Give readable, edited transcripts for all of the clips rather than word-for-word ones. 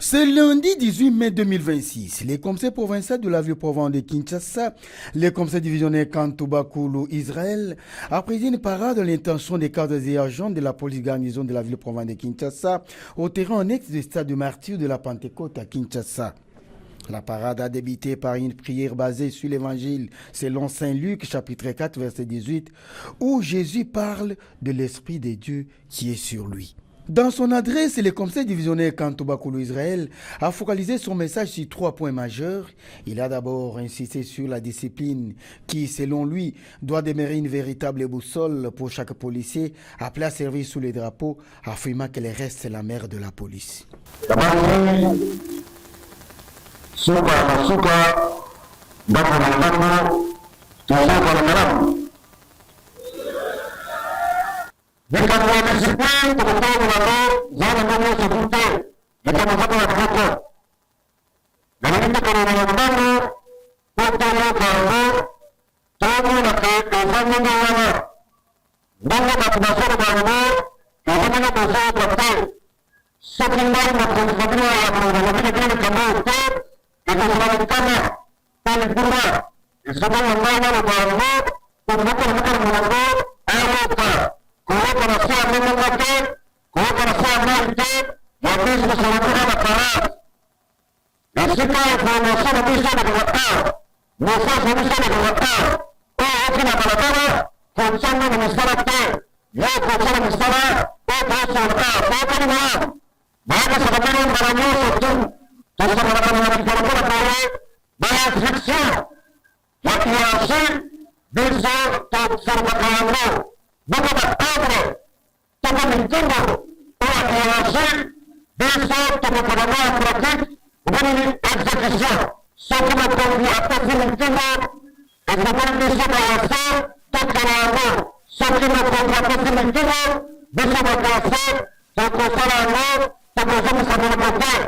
Ce lundi 18 mai 2026, les conseils provinciaux de la ville-province de Kinshasa, les conseils divisionnaires Kantoubakulu Israël, a pris une parade de l'intention des cadres et agents de la police garnison de la ville-province de Kinshasa au terrain annexe du stade du martyr de la Pentecôte à Kinshasa. La parade a débuté par une prière basée sur l'évangile selon Saint Luc chapitre 4 verset 18 où Jésus parle de l'Esprit de Dieu qui est sur lui. Dans son adresse, le conseil divisionnaire Kantoubakulu Israël a focalisé son message sur 3 points majeurs. Il a d'abord insisté sur la discipline qui, selon lui, doit demeurer une véritable boussole pour chaque policier appelé à servir sous les drapeaux, affirmant qu'elle reste la mère de la police. Jika disiplin betul-betul jangan membuat sebutu jika membuat foto dan itu kalau membantu foto baru tahu nanti akan mengalami bangga bahasa baru akan bahasa betul sebenarnya macam sebenarnya yang mengalami ini kamu itu sebenarnya paling kurang sebenarnya baru bukan mengalami apa kalau perasaan mengatur, kalau perasaan mengatur, maka sesuatu ada parah. Jika informasi bisa dilakukan, maka bisa dilakukan. Oh, kita berkata, konsen masyarakat, ya konsen masyarakat, oh masyarakat, apa mana? Maka sebenarnya barangnya itu, sebenarnya masyarakat boleh banyak fiksi, wakilasi bisa terserahkan. Bukan apa, tapi mungkin orang yang bisa terpedaya praktik dan eksekusi. Semua orang atas mungkin akan bisa berasa terkenal. Semua orang atas mungkin bisa berasa terkenal. Terus sama berbagai.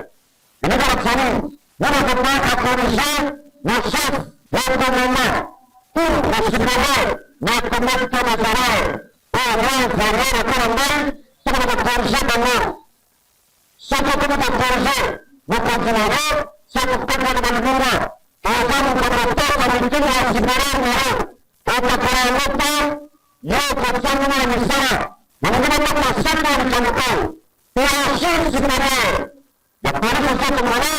Ini kalau kami, mana kita akan bisa masuk waktu mana? Masih boleh, nak kemana masalah. Orang Korea Korea sama Korea sama sama Korea bukan Korea sama Korea Korea kalau Korea sama itu sebenarnya apa Korea itu ya bersama Indonesia bagaimana bersama dengan Korea sebenarnya ya para bersama Korea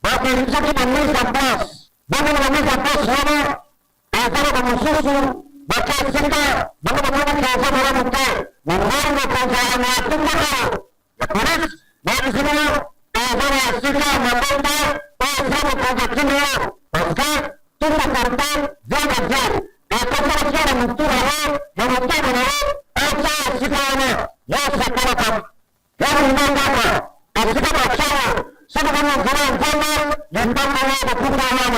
bagi kita Indonesia pas bagaimana Indonesia pas sama antara musuh baca cinta, bagaimana kita melakukan, membangun perusahaan itu mahal. Ya terus dari sini, antara kita membangun perusahaan cinta, maka kita tentang jangan. Akan terjadi menturun, menurun, apa sekarang? Ya sekarang, yang membangun, kita baca, sebenarnya jalan yang membangun perusahaan.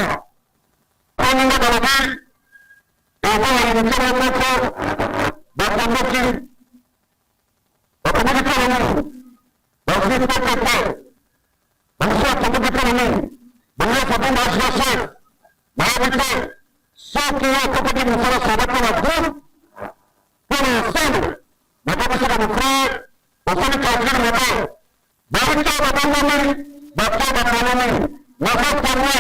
Orang yang berada apa yang mencari mereka bahkan mungkin mereka ini bagi kita bangsa kita ini bangsa kita selesai mereka semua kepada masalah sahabat pelajar penasih mereka bisa bergerak bersama kawan mereka mereka bagaimana bagaimana mereka karena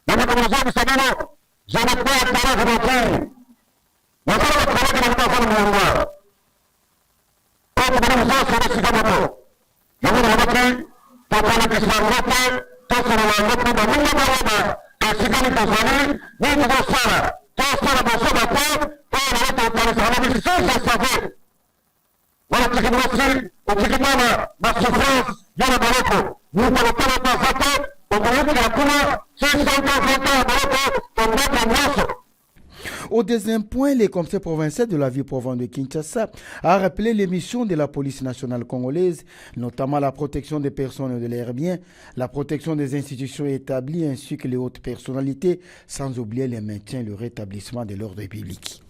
mereka bisa disana jangan buat cara seperti masalah cara dengan pasal mengulang. Kau kemudian saya sudah sikap itu. Jangan menghadapi pasangan keselamatan, keselamatan dan menghadapi kasihan itu sendiri. Ini tidak salah. Kau salah bahasa baca, kau adalah tentang salah di sisi sahaja. Walau cikgu masih, cikgu mana, masih fresh, jangan berlaku. Lupa lupa lupa satu, untuk itu tidak kuna, sisa kau kata berlaku. Au deuxième point, le commissaire provincial de la ville province de Kinshasa a rappelé les missions de la police nationale congolaise, notamment la protection des personnes et de leurs biens, la protection des institutions établies ainsi que les hautes personnalités, sans oublier le maintien et le rétablissement de l'ordre public.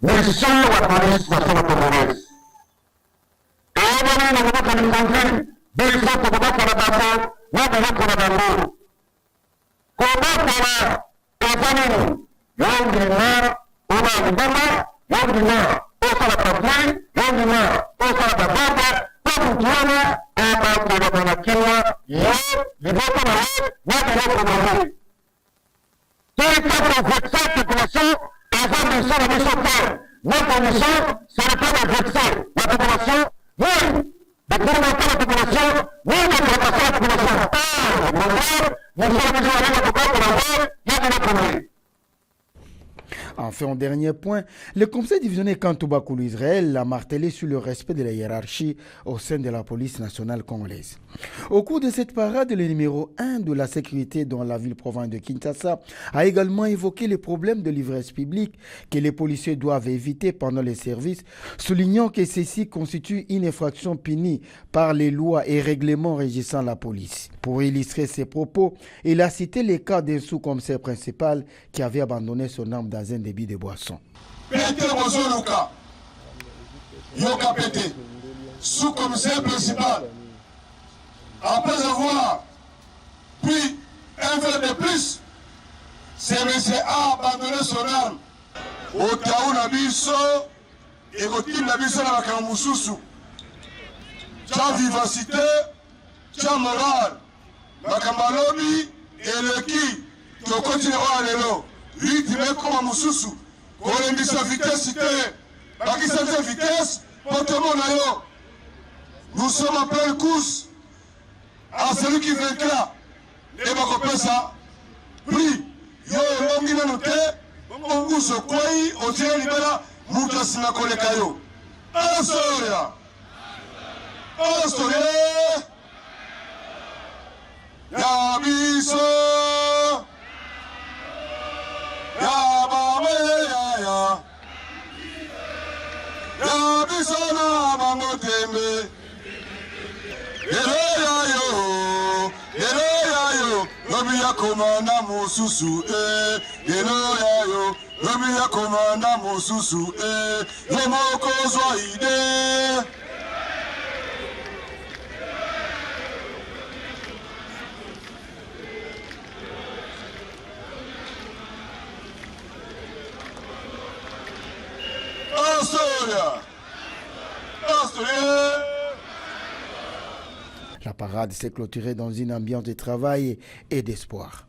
Mission de la police nationale congolaise. Notre mission, ce n'est pas de vexer la population, ni de tourmenter la population, ni de trapasser la population. Nous sommes toujours avec la population pour avoir et de la commune. Enfin, en dernier point, le conseil divisionnaire Kantouba Koulou Israël a martelé sur le respect de la hiérarchie au sein de la police nationale congolaise. Au cours de cette parade, le numéro 1 de la sécurité dans la ville province de Kinshasa a également évoqué les problèmes de l'ivresse publique que les policiers doivent éviter pendant les services, soulignant que ceci constitue une infraction punie par les lois et règlements régissant la police. Pour illustrer ses propos, il a cité les cas d'un sous-commissaire principal qui avait abandonné son arme dans un débit de boisson. Sous-commissaire principal, après avoir pris un verre de plus, CMC a abandonné son arme. Au Taou Nabiso et au Tim Nabiso na Makamususu. Tcha vivacité, tcha morale, Makamalobi et le qui, tu continueras à l'élo. Rythme comme Mususu. Pour les sa vitesse, la vitesse, portement nayo. Nous sommes en pleine course à celui qui vaincra. Et ma copine ça, pris, yo longina noté, on se quoi, on tient libéra, Moutasina Kolekayo. Astoria! Astoria! Yabiso! Yabame ya. Yabiso na bangotembe. Lobi ya komanda mususu Lobi ya komanda mususu Yomoko zwaide Astoria. La parade s'est clôturée dans une ambiance de travail et d'espoir.